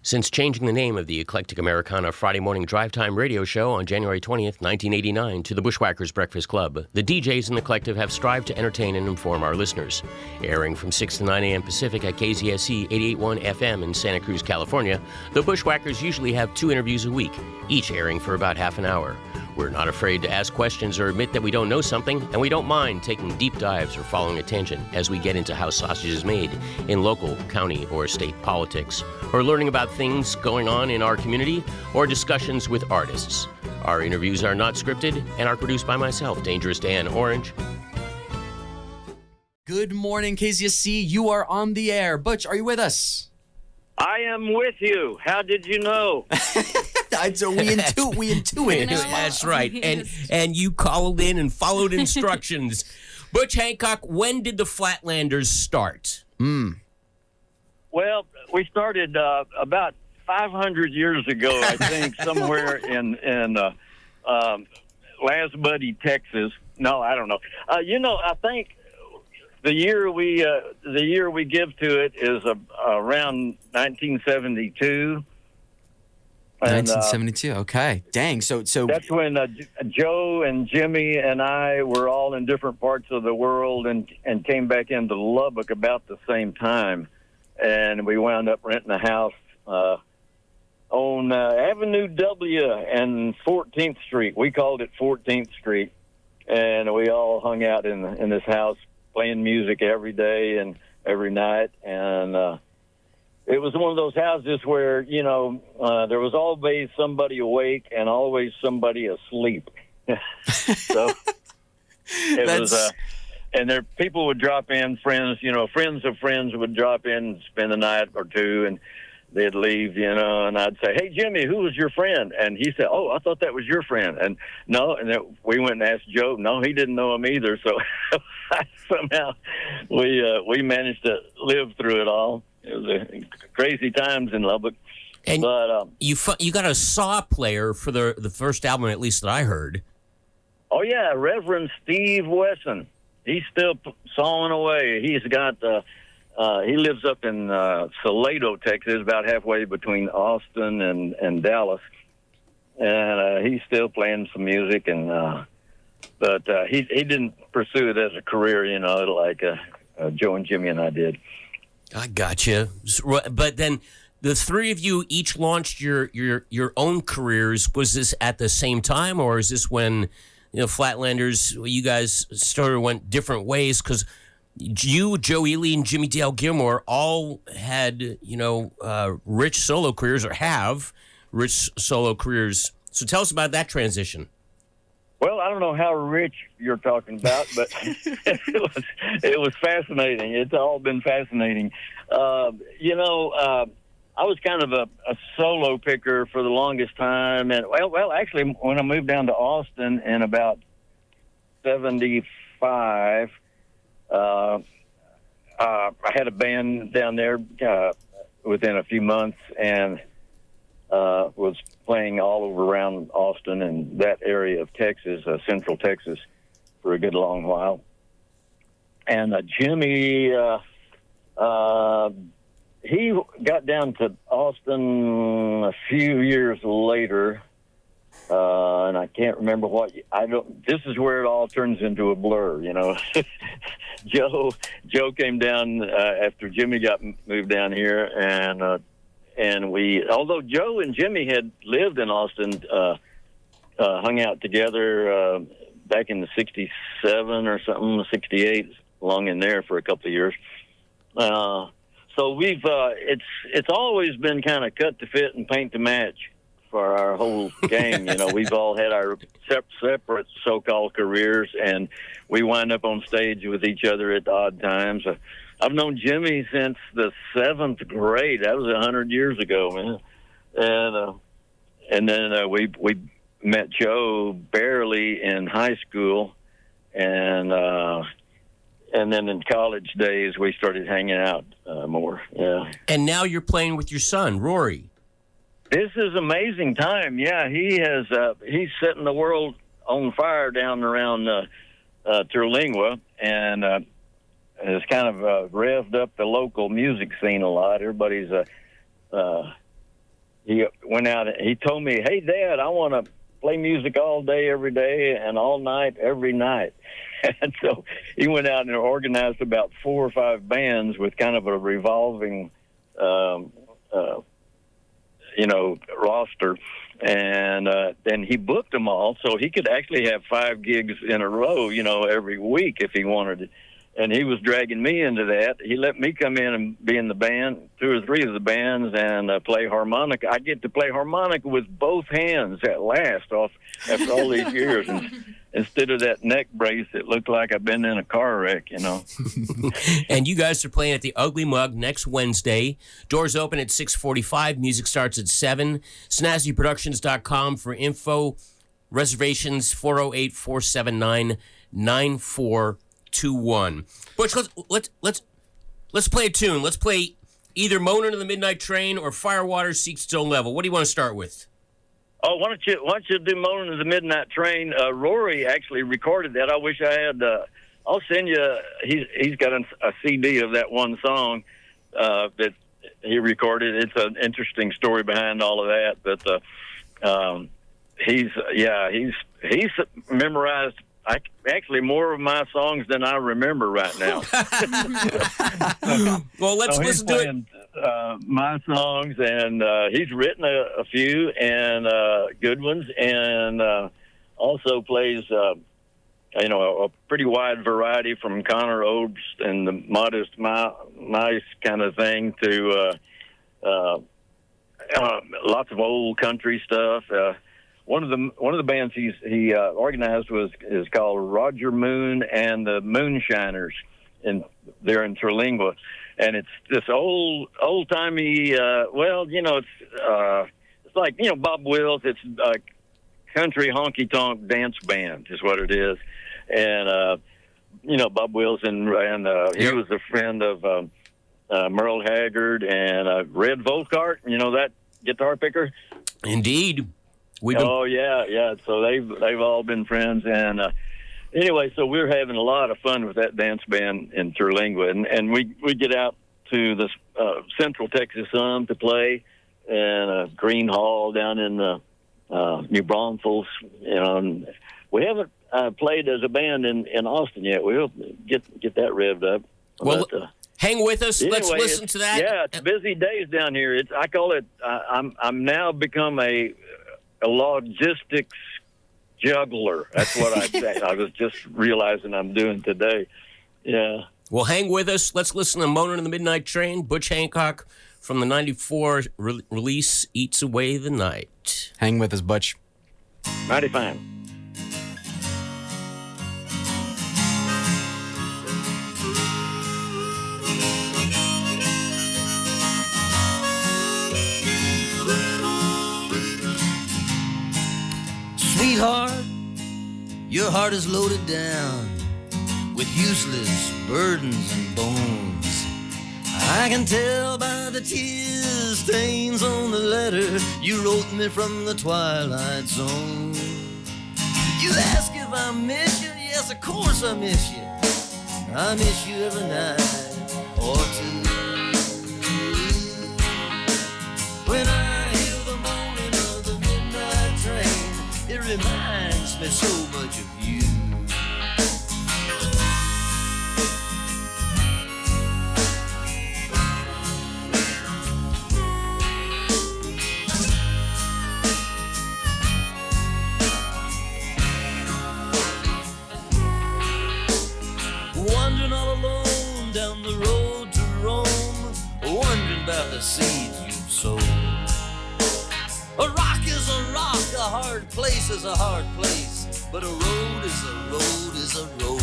Since changing the name of the Eclectic Americana Friday morning drive time radio show on January 20th, 1989 to the Bushwhackers Breakfast Club, the DJs in the collective have strived to entertain and inform our listeners. Airing from 6 to 9 a.m. Pacific at KZSC 88.1 FM in Santa Cruz, California, the Bushwhackers usually have 2 interviews a week, each airing for about half an hour. We're not afraid to ask questions or admit that we don't know something, and we don't mind taking deep dives or following a tangent as we get into how sausage is made in local, county, or state politics, or learning about things going on in our community, or discussions with artists. Our interviews are not scripted and are produced by myself, Dangerous Dan Orange. Good morning, KZSC. You are on the air. Butch, are you with us? I am with you. How did you know? So we intuit. That's right. And you called in and followed instructions. Butch Hancock, when did the Flatlanders start? Well, we started about 500 years ago, I think, somewhere in Lasbuddy, Texas. No, I don't know. I think the year we give to it is around 1972. 1972. Okay. Dang. So that's when Joe and Jimmy and I were all in different parts of the world and came back into Lubbock about the same time, and we wound up renting a house on Avenue W and 14th Street. We called it 14th Street, and we all hung out in this house playing music every day and every night, and it was one of those houses where, there was always somebody awake and always somebody asleep. So it was, and there people would drop in, friends of friends would drop in and spend a night or two, and they'd leave, and I'd say, "Hey, Jimmy, who was your friend?" And he said, "Oh, I thought that was your friend." And no, and then we went and asked Joe. No, he didn't know him either. So somehow we managed to live through it all. It was crazy times in Lubbock. And you got a saw player for the first album, at least that I heard. Oh yeah, Reverend Steve Wesson. He's still sawing away. He's got he lives up in Salado, Texas, about halfway between Austin and Dallas, and he's still playing some music. And but he didn't pursue it as a career, like Joe and Jimmy and I did. I gotcha. But then the three of you each launched your own careers. Was this at the same time, or is this when Flatlanders, you guys went different ways? Because you, Joe Ely, and Jimmy Dale Gilmore all had rich solo careers, or have rich solo careers. So tell us about that transition. Well, I don't know how rich you're talking about, but it was fascinating. It's all been fascinating. I was kind of a solo picker for the longest time, and actually, when I moved down to Austin in about 75, I had a band down there within a few months, and was playing all over around Austin and that area of Texas, central Texas, for a good long while. And Jimmy, he got down to Austin a few years later, and I can't remember this is where it all turns into a blur, Joe came down after Jimmy got moved down here, and we, although Joe and Jimmy had lived in Austin, hung out together back in the 67 or something, 68, along in there for a couple of years. So we've it's always been kind of cut to fit and paint to match for our whole gang. We've all had our separate so-called careers, and we wind up on stage with each other at odd times. I've known Jimmy since the 7th grade. That was 100 years ago, man. And then we met Joe barely in high school, and then in college days we started hanging out more. Yeah. And now you're playing with your son, Rory. This is amazing time. Yeah, he's setting the world on fire down around Terlingua, and has kind of revved up the local music scene a lot. Everybody's he went out and he told me, "Hey, Dad, I want to play music all day, every day, and all night, every night." And so he went out and organized about 4 or 5 bands with kind of a revolving, roster. And then he booked them all, so he could actually have 5 gigs in a row, every week if he wanted it. And he was dragging me into that. He let me come in and be in the band, 2 or 3 of the bands, and play harmonica. I get to play harmonica with both hands at last after all these years. And instead of that neck brace, it looked like I've been in a car wreck, And you guys are playing at the Ugly Mug next Wednesday. Doors open at 6:45. Music starts at 7. SnazzyProductions.com for info. Reservations 408-479-9421. Butch, let's play a tune. Let's play either Moanin' in the Midnight Train or Firewater Seeks Its Own Level. What do you want to start with? Oh, why don't you do Moanin' in the Midnight Train? Rory actually recorded that. I wish I had. I'll send you. He's got a CD of that one song that he recorded. It's an interesting story behind all of that. But he's memorized actually more of my songs than I remember right now. Well, let's listen to it. My songs, and he's written a few and good ones, and also plays a pretty wide variety from Connor Oberst and the Modest Mice kind of thing to lots of old country stuff. One of the bands he organized is called Roger Moon and the Moonshiners, and they're in Terlingua, and it's this old timey. It's like Bob Wills. It's a country honky tonk dance band is what it is, and Bob Wills and he was a friend of Merle Haggard and Red Volkart. That guitar picker. Indeed. Oh yeah. So they've all been friends, and anyway, so we're having a lot of fun with that dance band in Terlingua, and we get out to the Central Texas some to play, and Green Hall down in New Braunfels. And we haven't played as a band in Austin yet. We'll get that revved up. Well. Hang with us. Anyway, let's listen to that. Yeah, it's busy days down here. I call it. I'm now become a logistics juggler. That's what I say. I was just realizing I'm doing today. Yeah. Well, hang with us. Let's listen to Moanin' in the Midnight Train. Butch Hancock from the '94 release, Eats Away the Night. Hang with us, Butch. Mighty fine. Sweetheart, your heart is loaded down with useless burdens and bones. I can tell by the tear stains on the letter you wrote me from the twilight zone. You ask if I miss you, yes, of course I miss you. I miss you every night or two. When I hear the moaning of the midnight train, it reminds me so much of you. Wandering all alone down the road to Rome, wondering about the seeds you've sown. A rock is a rock, a hard place is a hard place, but a road is a road is a road.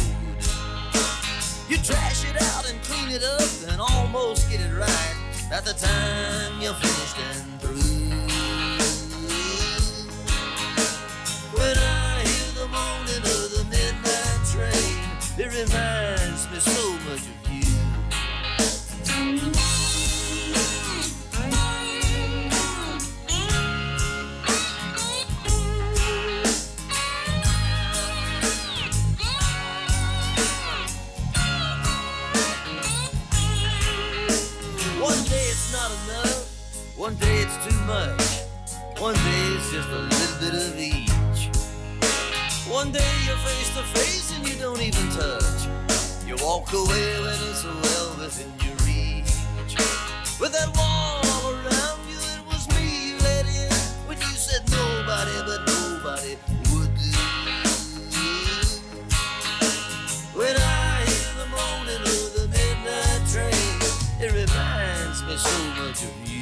You trash it out and clean it up and almost get it right at the time you're finished and through. When I hear the moaning of the midnight train, it reminds me so much of you. day it's too much. One day it's just a little bit of each. One day you're face to face and you don't even touch. You walk away when it's well within your reach. With that wall all around you, it was me you let in when you said nobody but nobody would do. When I hear the moaning of the midnight train, it reminds me so much of you.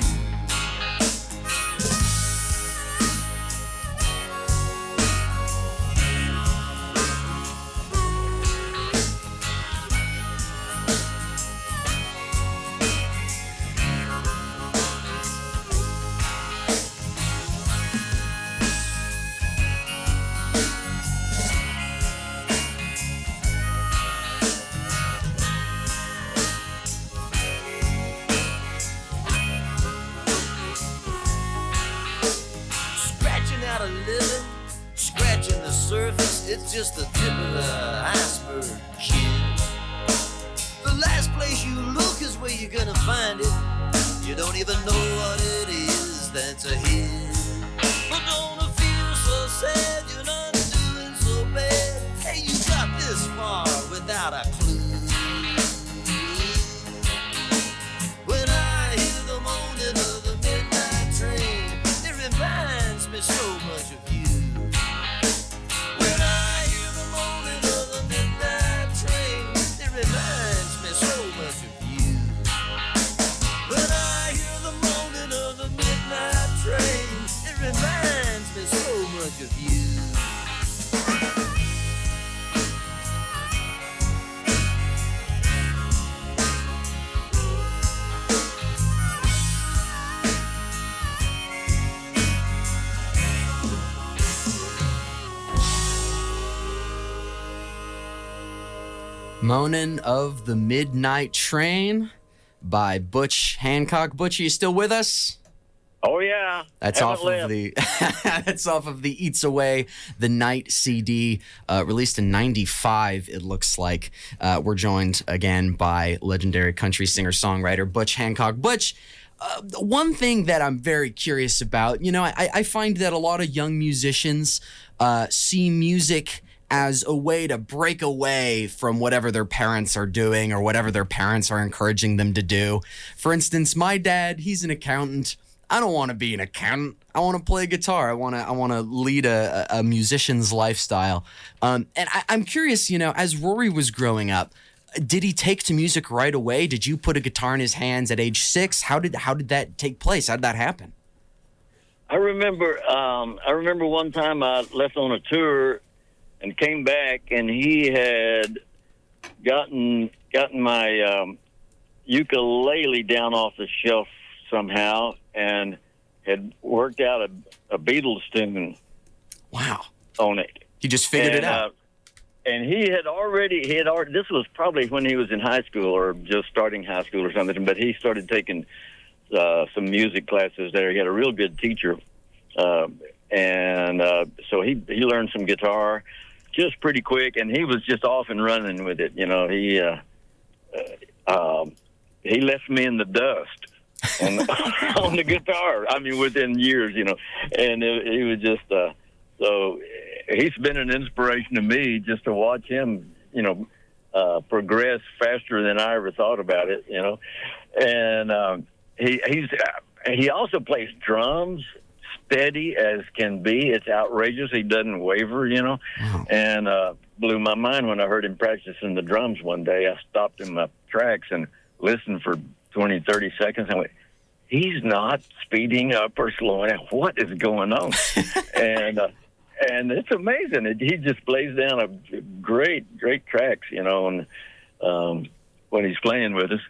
It's just the tip of the iceberg, kid. The last place you look is where you're gonna find it. You don't even know what it is that's ahead. But don't feel so sad, you're not doing so bad. Hey, you got this far without a clue. When I hear the moaning of the midnight train, it reminds me so much of you. Reminds me so much of you. Moanin' of the Midnight Train by Butch Hancock. Butch, are you still with us? Oh yeah, that's off of the that's off of the Eats Away the Night CD, released in '95. It looks like we're joined again by legendary country singer-songwriter Butch Hancock. Butch, one thing that I'm very curious about, you know, I find that a lot of young musicians see music as a way to break away from whatever their parents are doing or whatever their parents are encouraging them to do. For instance, my dad, he's an accountant. I don't want to be an accountant. I want to play guitar. I want to lead a musician's lifestyle. And I'm curious, you know, as Rory was growing up, did he take to music right away? Did you put a guitar in his hands at age 6? How did that take place? How did that happen? I remember one time I left on a tour and came back, and he had gotten my ukulele down off the shelf somehow, and had worked out a Beatles tune. Wow! On it, he just figured it out. And he had already. This was probably when he was in high school or just starting high school or something. But he started taking some music classes there. He had a real good teacher, and so he learned some guitar just pretty quick, and he was just off and running with it. You know, he left me in the dust on the guitar. I mean, within years, you know, and he was just so he's been an inspiration to me just to watch him, you know, progress faster than I ever thought about it, you know. And he also plays drums steady as can be. It's outrageous. He doesn't waver, you know. Wow. And blew my mind when I heard him practicing the drums one day. I stopped in my tracks and listened for 20, 30 seconds. I went, he's not speeding up or slowing down. What is going on? And it's amazing. He just plays down a great tracks, you know, and when he's playing with us.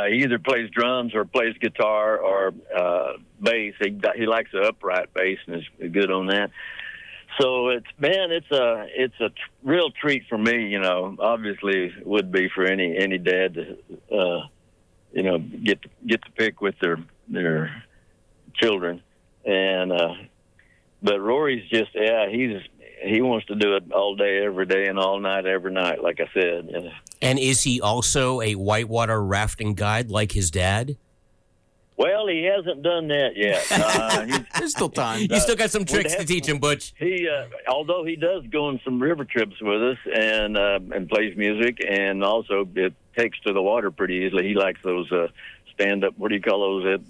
He either plays drums or plays guitar or bass. He likes the upright bass and is good on that. So it's a real treat for me, you know. Obviously, it would be for any dad to you know, get to pick with their children. And but Rory's just he wants to do it all day, every day, and all night, every night, like I said. You know. And is he also a whitewater rafting guide like his dad? Well, he hasn't done that yet. There's still time. You still got some tricks to teach him, Butch. He, although he does go on some river trips with us and plays music, and also it takes to the water pretty easily. He likes those stand-up. What do you call those?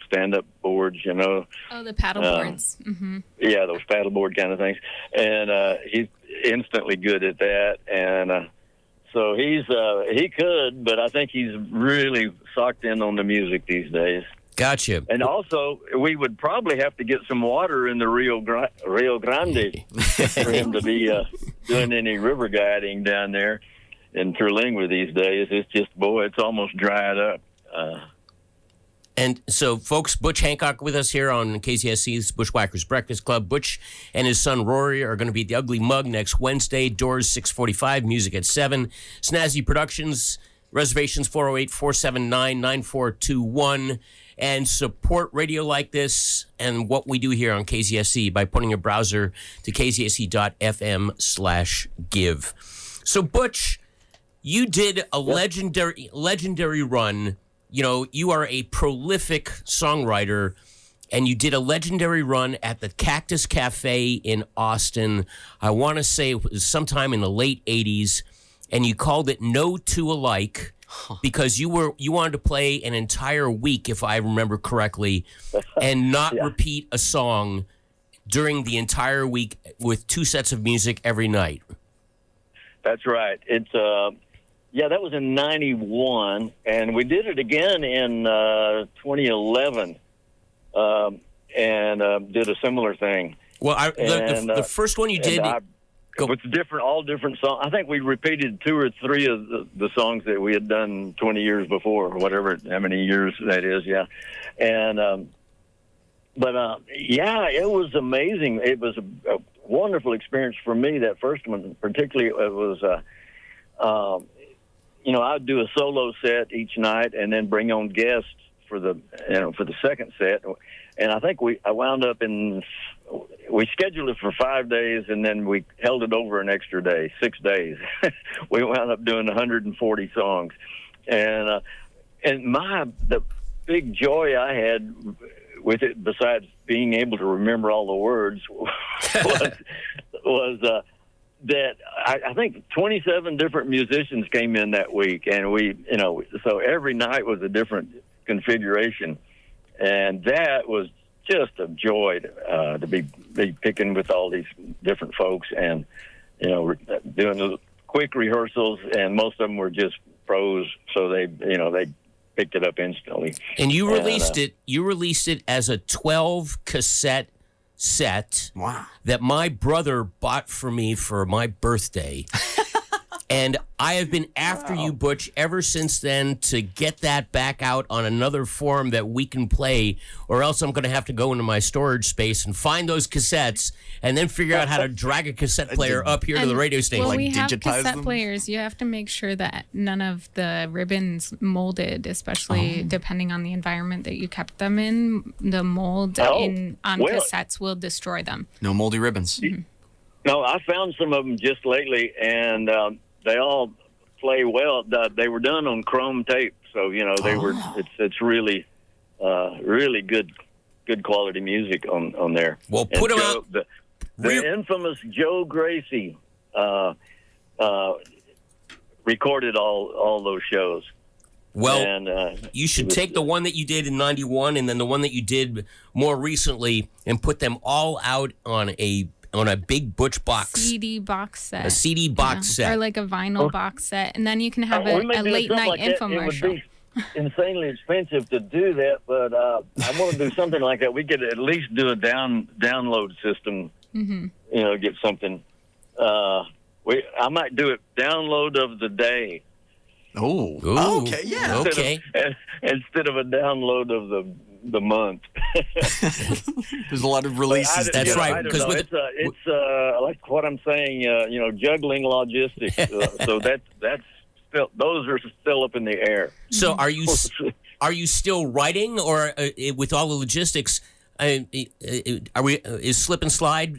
Stand-up boards, you know? Oh, the paddle boards. Mm-hmm. Yeah, those paddleboard kind of things. And he's instantly good at that. And so he could, but I think he's really socked in on the music these days. Gotcha. And also, we would probably have to get some water in the Rio Grande for him to be doing any river guiding down there in Terlingua these days. It's just, boy, it's almost dried up. And so, folks, Butch Hancock with us here on KZSC's Bushwhackers Breakfast Club. Butch and his son Rory are going to be at the Ugly Mug next Wednesday. Doors 6:45, music at 7. Snazzy Productions, reservations 408-479-9421. And support radio like this and what we do here on KZSC by putting your browser to kzsc.fm/give. So, Butch, you did a legendary run. You know, you are a prolific songwriter, and you did a legendary run at the Cactus Cafe in Austin. I want to say it was sometime in the late 80s, and you called it No Two Alike because you wanted to play an entire week, if I remember correctly, and not repeat a song during the entire week with 2 sets of music every night. That's right. It's that was in 91, and we did it again in 2011, and did a similar thing. Well, the first one you did... With all different songs. I think we repeated 2 or 3 of the songs that we had done 20 years before, or whatever, how many years that is, yeah. And, it was amazing. It was a wonderful experience for me, that first one. Particularly, it was, I'd do a solo set each night and then bring on guests for the second set. And I think we scheduled it for 5 days, and then we held it over an extra day, 6 days. We wound up doing 140 songs, and the big joy I had with it, besides being able to remember all the words, was that I think 27 different musicians came in that week, and so every night was a different configuration, and that was just a joy to be picking with all these different folks, and doing quick rehearsals, and most of them were just pros, so they picked it up instantly. And you released it. You released it as a 12 cassette set. Wow. That my brother bought for me for my birthday. And I have been after you, Butch, ever since then to get that back out on another form that we can play, or else I'm going to have to go into my storage space and find those cassettes and then figure out how to drag a cassette player up here to the radio station. When we have digitize cassette them? players, you have to make sure that none of the ribbons molded, especially depending on the environment that you kept them in. The mold cassettes will destroy them. No moldy ribbons. Mm-hmm. No, I found some of them just lately, and they all play well. They were done on chrome tape, so they were. It's really, really good quality music on there. Well, put them out. The infamous Joe Gracie recorded all those shows. Well, and, you should take the one that you did in 91 and then the one that you did more recently and put them all out on a big Butch box. CD box set. A CD box set. Or like a vinyl box set. And then you can have a late night like infomercial. It would be insanely expensive to do that, but I want to do something like that. We could at least do a download system, get something. I might do it download of the day. Oh, Ooh, okay, yeah. Instead of a download of the month. There's a lot of releases. That's right. Because it's like what I'm saying. Juggling logistics. So that's still, those are still up in the air. So are you still writing, or with all the logistics? Is Slip and Slide?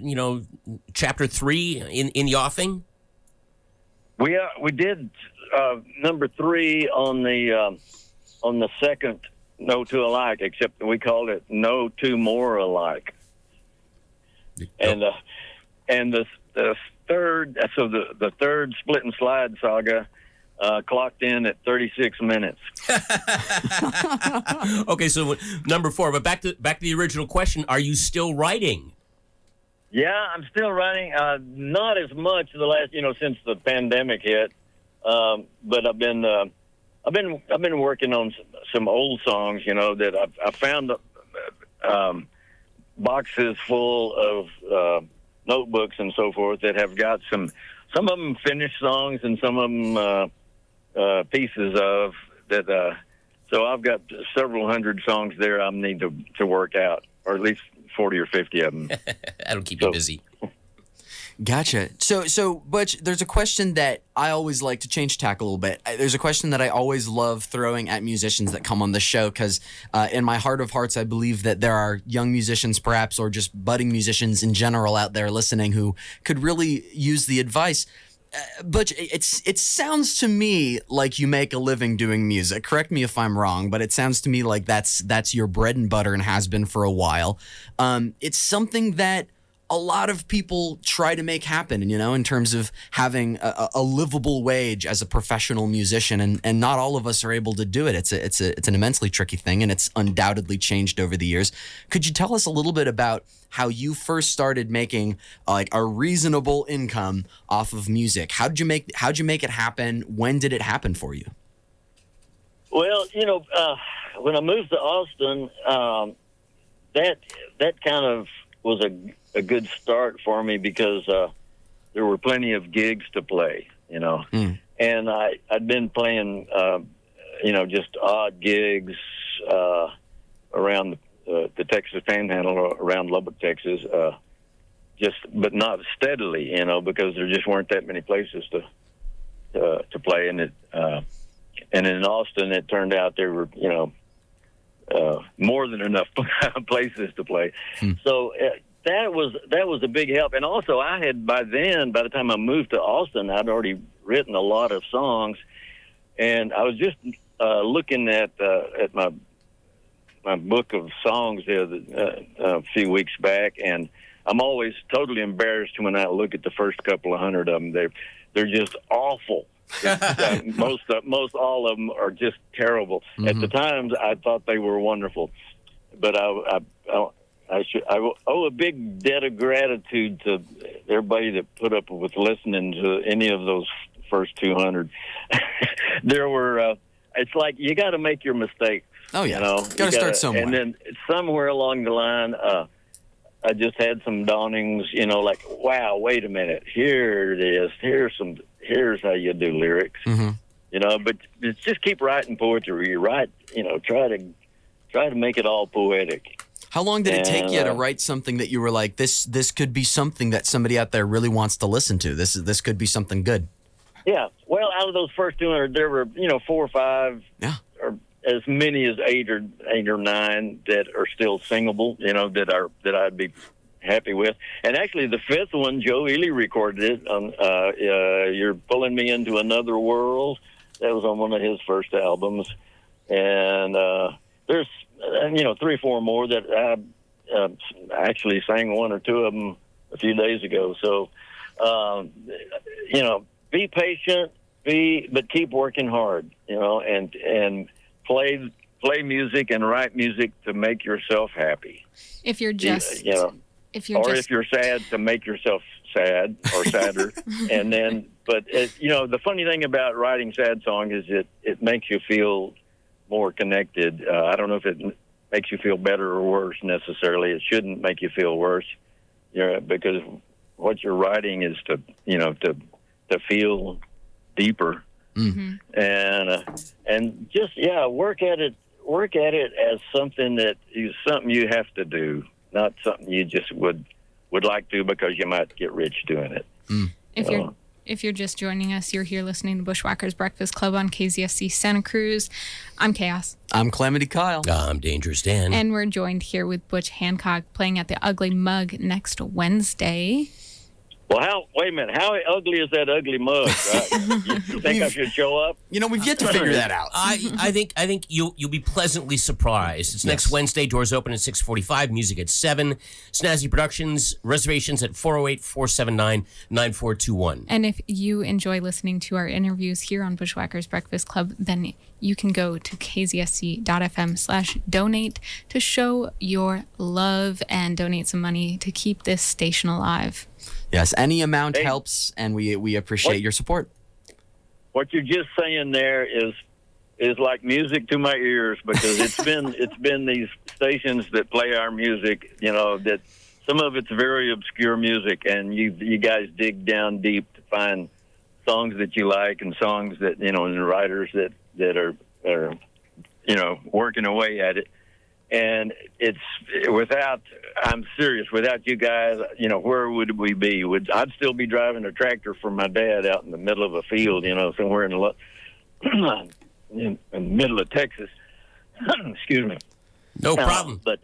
Chapter 3 in the offing. We did number 3 on the second no two alike, except we called it no two more alike. And the third, so the third Split and Slide saga clocked in at 36 minutes. Okay, so number 4. But back to the original question: are you still writing? Yeah, I'm still writing. Not as much the last, since the pandemic hit. But I've been working on some old songs, that I found boxes full of notebooks and so forth that have got some of them finished songs and some of them pieces of that. So I've got several hundred songs there I need to work out, or at least 40 or 50 of them. That'll keep you busy. Gotcha. So Butch, there's a question that I always like to change tack a little bit. There's a question that I always love throwing at musicians that come on the show, because in my heart of hearts, I believe that there are young musicians, perhaps, or just budding musicians in general out there listening who could really use the advice. Butch, it sounds to me like you make a living doing music. Correct me if I'm wrong, but it sounds to me like that's your bread and butter and has been for a while. It's something that a lot of people try to make happen, in terms of having a livable wage as a professional musician, and not all of us are able to do it. It's an immensely tricky thing, and it's undoubtedly changed over the years. Could you tell us a little bit about how you first started making like a reasonable income off of music? How'd you make it happen? When did it happen for you? Well, when I moved to Austin, that kind of was a good start for me, because there were plenty of gigs to play, and I'd been playing, just odd gigs around the Texas Panhandle, around Lubbock, Texas, but not steadily, because there just weren't that many places to play, and in Austin it turned out there were more than enough places to play. So that was a big help. And also I had, by the time I moved to Austin, I'd already written a lot of songs, and I was just looking at my book of songs a few weeks back, and I'm always totally embarrassed when I look at the first couple of hundred of them. They're just awful. Most all of them are just terrible. Mm-hmm. At the times, I thought they were wonderful, but I owe a big debt of gratitude to everybody that put up with listening to any of those first 200. There were. It's like you got to make your mistakes. Oh yeah, got to start somewhere. And then somewhere along the line, I just had some dawnings. Like, wow, wait a minute, here it is. Here's how you do lyrics. Mm-hmm. But just keep writing poetry. You write, try to make it all poetic. How long did it take you to write something that you were like, this could be something that somebody out there really wants to listen to? This could be something good. Yeah. Well, out of those first 200, there were 4 or 5, or as many as 8 or 9 that are still singable. That I'd be happy with. And actually, the 5th one, Joe Ely recorded it on "You're Pulling Me Into Another World." That was on one of his first albums. And there's 3 or 4 more that I actually sang 1 or 2 of them a few days ago. So be patient, but keep working hard. And play play music and write music to make yourself happy. If you're just, if you're sad, to make yourself sad or sadder. And then, but the funny thing about writing sad songs is it makes you feel more connected. I don't know if it makes you feel better or worse necessarily. It shouldn't make you feel worse, because what you're writing is to feel deeper. Mm-hmm. And just work at it as something that is something you have to do, not something you just would like to because you might get rich doing it. If you're just joining us, you're here listening to Bushwhacker's Breakfast Club on KZSC Santa Cruz. I'm Kaos. I'm Kalamity Kyle. I'm Dangerous Dan. And we're joined here with Butch Hancock playing at the Ugly Mug next Wednesday. Well, wait a minute. How ugly is that ugly mug? Right? You think I should show up? We've yet to figure that out. I think you'll be pleasantly surprised. It's next Wednesday. Doors open at 6:45. Music at 7. Snazzy Productions. Reservations at 408-479-9421. And if you enjoy listening to our interviews here on Bushwhacker's Breakfast Club, then you can go to kzsc.fm/donate to show your love and donate some money to keep this station alive. Yes, any amount helps, and we appreciate your support. What you're just saying there is like music to my ears, because it's been these stations that play our music, that some of it's very obscure music, and you guys dig down deep to find songs that you like and songs that and writers that are working away at it. And I'm serious, without you guys, where would we be? I'd still be driving a tractor for my dad out in the middle of a field, somewhere in the middle of Texas. Excuse me. No problem. But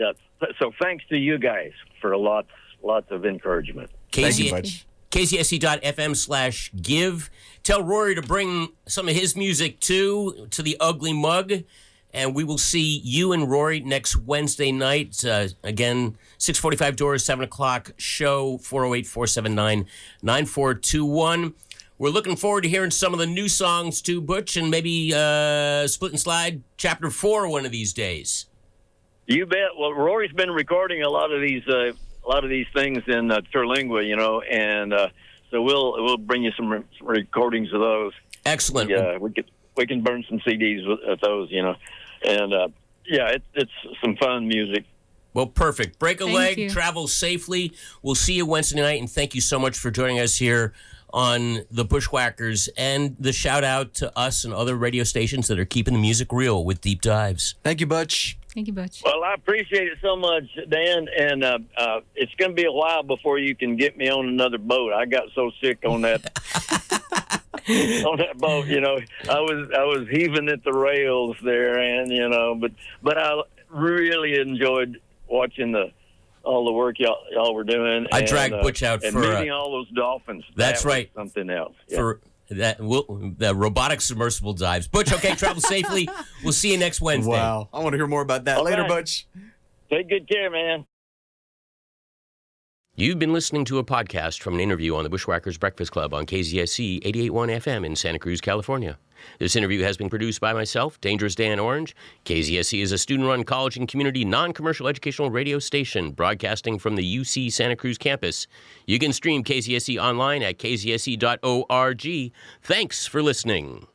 so thanks to you guys for lots of encouragement. Thank you, Butch. KZSC.fm/give. Tell Rory to bring some of his music to the Ugly Mug. And we will see you and Rory next Wednesday night. Again, 6:45 doors, 7 o'clock show, 408-479-9421. We're looking forward to hearing some of the new songs too, Butch, and maybe Split and Slide Chapter 4 one of these days. You bet. Well, Rory's been recording a lot of these things in Terlingua, and so we'll bring you some recordings of those. Excellent. Yeah, we can burn some CDs with those, and it's some fun music. Well, perfect. Break a Thank leg, you. travel safely. We'll see you Wednesday night, and thank you so much for joining us here on the Bushwhackers, and the shout out to us and other radio stations that are keeping the music real with deep dives. Thank you, Butch. Thank you, Butch. Well, I appreciate it so much, Dan, and it's going to be a while before you can get me on another boat. I got so sick on that on that boat, I was heaving at the rails there, and but I really enjoyed watching all the work y'all were doing. I dragged Butch out and for meeting all those dolphins. That's That was right. something else. Yeah. For the robotic submersible dives. Butch, okay, travel safely. We'll see you next Wednesday. Wow. I want to hear more about that later, right. Butch. Take good care, man. You've been listening to a podcast from an interview on the Bushwhackers Breakfast Club on KZSC 88.1 FM in Santa Cruz, California. This interview has been produced by myself, Dangerous Dan Orange. KZSC is a student-run college and community non-commercial educational radio station broadcasting from the UC Santa Cruz campus. You can stream KZSC online at kzsc.org. Thanks for listening.